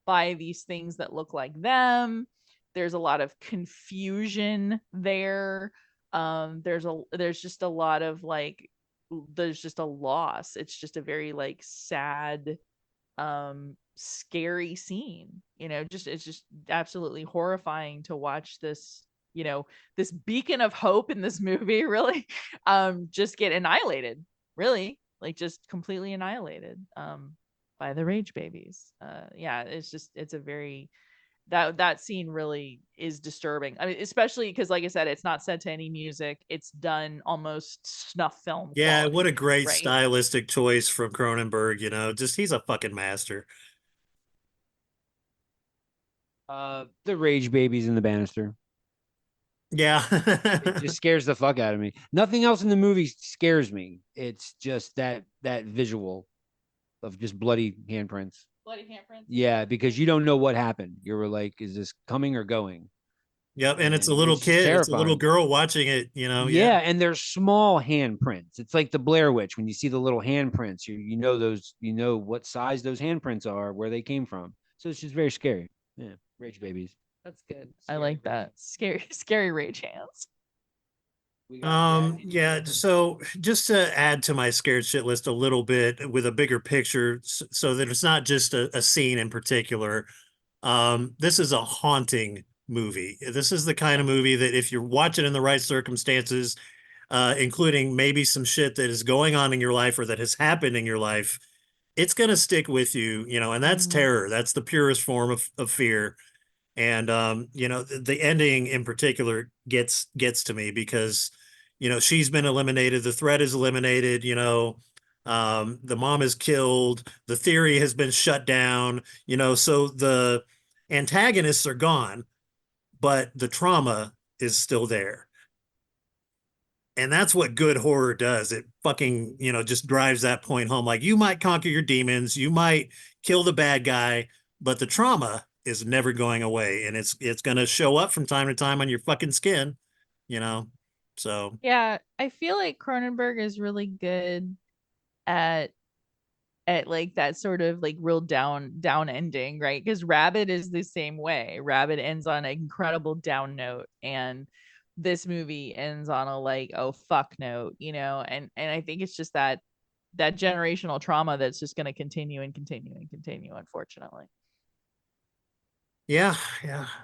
by these things that look like them, there's a lot of confusion there. There's just a lot of like, there's just a loss. It's just a very like sad, scary scene. It's just absolutely horrifying to watch this, this beacon of hope in this movie really just get annihilated, really, like just completely annihilated by the rage babies. Yeah, it's a very, that scene really is disturbing. I mean, especially because, like I said, it's not set to any music. It's done almost snuff film Yeah, quality, what a great right? stylistic choice from Cronenberg, just he's a fucking master. The rage babies in the banister. Yeah. It just scares the fuck out of me. Nothing else in the movie scares me. It's just that visual of just bloody handprints. Bloody handprints. Yeah, because you don't know what happened. You were like, is this coming or going? Yep, and it's a And little it's just kid, it's a little terrifying. girl watching it, Yeah, yeah. and they're small handprints. It's like the Blair Witch. When you see the little handprints, you know those, you know what size those handprints are, where they came from. So it's just very scary. Yeah, rage babies. That's good. I Scary like that. rage. Scary rage hands. We got Brad Pitt. Yeah, so just to add to my scared shit list a little bit with a bigger picture so that it's not just a scene in particular. This is a haunting movie. This is the kind of movie that if you're watching in the right circumstances, including maybe some shit that is going on in your life or that has happened in your life, it's going to stick with you, and that's terror. That's the purest form of fear. And, the ending in particular gets to me because, she's been eliminated. The threat is eliminated, the mom is killed. The theory has been shut down, so the antagonists are gone, but the trauma is still there. And that's what good horror does. It fucking, just drives that point home. Like, you might conquer your demons, you might kill the bad guy, but the trauma is never going away. And it's going to show up from time to time on your fucking skin, So, Yeah, I feel like Cronenberg is really good at like that sort of like real down ending, right? Because Rabbit is the same way. Rabbit ends on an incredible down note, and this movie ends on a like, oh fuck note, and I think it's just that generational trauma that's just going to continue and continue and continue, unfortunately. yeah.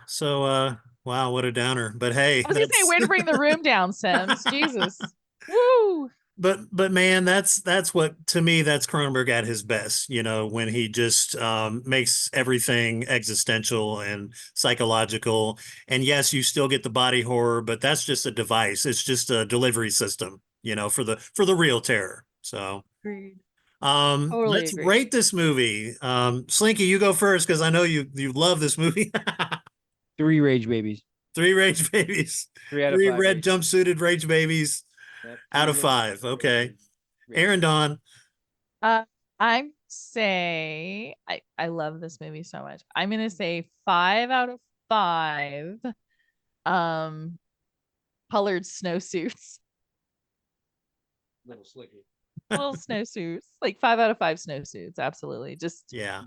So, wow, what a downer. But hey, I was gonna say, way to bring the room down, Sims. Jesus. Woo. But man, that's what, to me, that's Cronenberg at his best, when he just makes everything existential and psychological. And yes, you still get the body horror, but that's just a device. It's just a delivery system, for the real terror. So Agreed. Totally let's agree. rate this movie. Slinky, you go first because I know you love this movie. 3 rage babies. 3 rage babies. 3 out of 3 5 red rage. jumpsuited rage babies. Yep. Out of 5. Okay. Erin Dawn. I'm say I love this movie so much. I'm gonna say 5 out of 5 colored snowsuits. Little slicky. Little snowsuits. Like 5 out of 5 snowsuits. Absolutely. Just Yeah.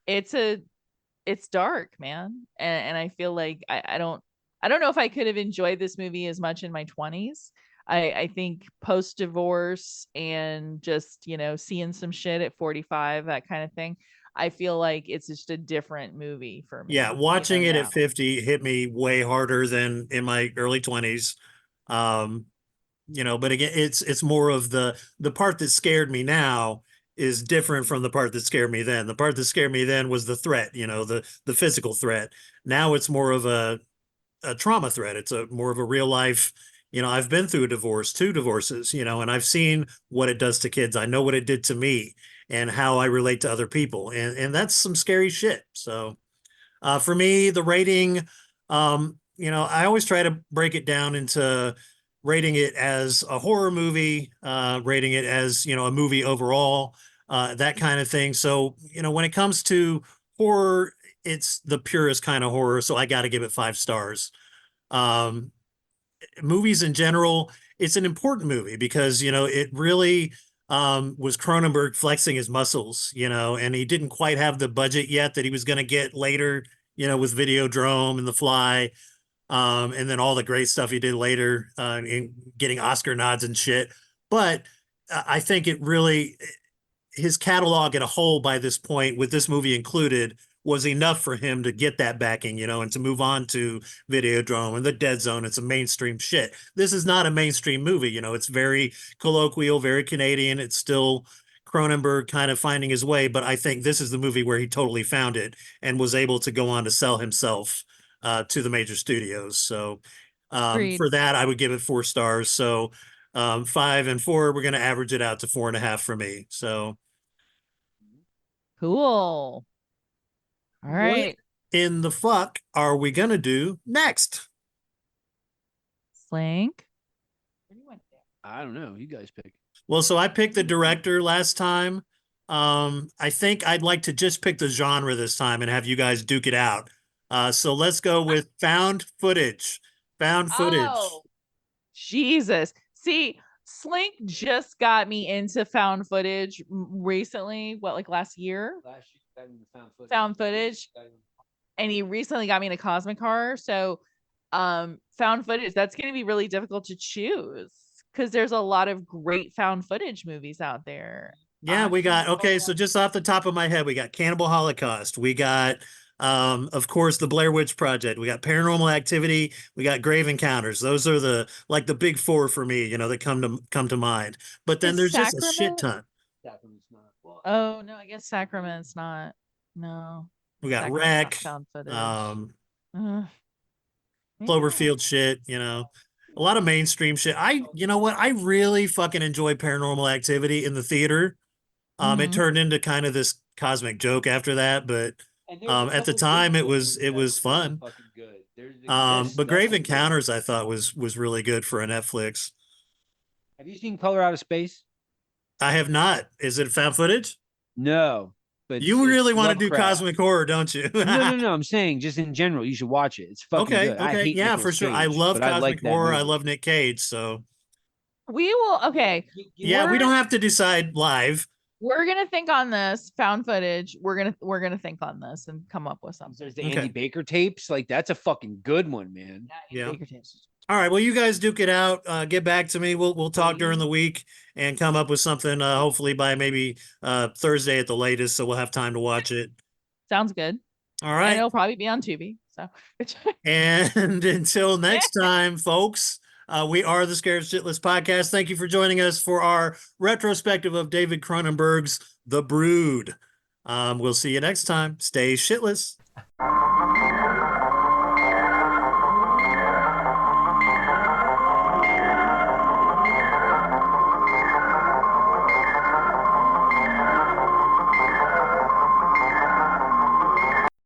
it's dark, man. And I feel like I don't know if I could have enjoyed this movie as much in my 20s. I think post divorce and just, seeing some shit at 45, that kind of thing. I feel like it's just a different movie for me. Yeah, watching it now. at 50 hit me way harder than in my early 20s. But again, it's more of the part that scared me now is different from the part that scared me then. The part that scared me then was the threat, the physical threat. Now it's more of a trauma threat. It's a more of a real life, I've been through a divorce, 2 divorces, and I've seen what it does to kids. I know what it did to me and how I relate to other people. And that's some scary shit. So for me, the rating, I always try to break it down into rating it as a horror movie, rating it as, a movie overall, that kind of thing. So, when it comes to horror, it's the purest kind of horror. So I got to give it 5 stars. Movies in general, it's an important movie because, it really was Cronenberg flexing his muscles, and he didn't quite have the budget yet that he was going to get later, with Videodrome and The Fly. And then all the great stuff he did later in getting Oscar nods and shit. But I think it really, his catalog in a whole by this point, with this movie included, was enough for him to get that backing, and to move on to Videodrome and The Dead Zone. It's a mainstream shit. This is not a mainstream movie, it's very colloquial, very Canadian. It's still Cronenberg kind of finding his way, but I think this is the movie where he totally found it and was able to go on to sell himself to the major studios. So for that, I would give it 4 stars. So 5 and 4, we're going to average it out to 4.5 for me. So cool. All right. What in the fuck are we going to do next? Slank. I don't know. You guys pick. Well, so I picked the director last time. I think I'd like to just pick the genre this time and have you guys duke it out. So let's go with found footage. Found footage. Oh, Jesus. See, Slink just got me into found footage recently. What, like last year? Last year, got into Found footage. And he recently got me into Cosmic Horror. So found footage, that's going to be really difficult to choose because there's a lot of great found footage movies out there. Yeah, we got, okay, so just off the top of my head, we got Cannibal Holocaust. We got, of course, the Blair Witch Project. We got Paranormal Activity. We got Grave Encounters. Those are the big 4 for me, that come to mind. But then there's just a shit ton. Sacrament's not. Well, Oh, no, I guess Sacrament's not. No. We got Sacrament's Wreck, not found footage. Cloverfield shit, a lot of mainstream shit. You know what? I really fucking enjoy Paranormal Activity in the theater. It turned into kind of this cosmic joke after that, but at the time it was fun. But Grave Encounters I thought was really good for a Netflix. Have you seen Color Out of Space? I have not. Is it found footage? No, but you really want to do Lovecraft. Cosmic horror, don't you? No. I'm saying just in general, you should watch it. It's fucking good. I hate yeah, Nicolas for sure. Cage, I love but Cosmic horror. movie. I love Nick Cage. So we will. Okay. Yeah, we don't have to decide live. We're gonna think on this found footage. We're gonna think on this and come up with something. There's the Andy Baker tapes. Like that's a fucking good one, man. Yeah. Baker tapes. All right. Well, you guys duke it out. Get back to me. We'll talk during the week and come up with something. Hopefully by maybe Thursday at the latest, so we'll have time to watch it. Sounds good. All right. And it'll probably be on Tubi. So. And until next time, folks. We are the Scared Shitless Podcast. Thank you for joining us for our retrospective of David Cronenberg's The Brood. We'll see you next time. Stay shitless.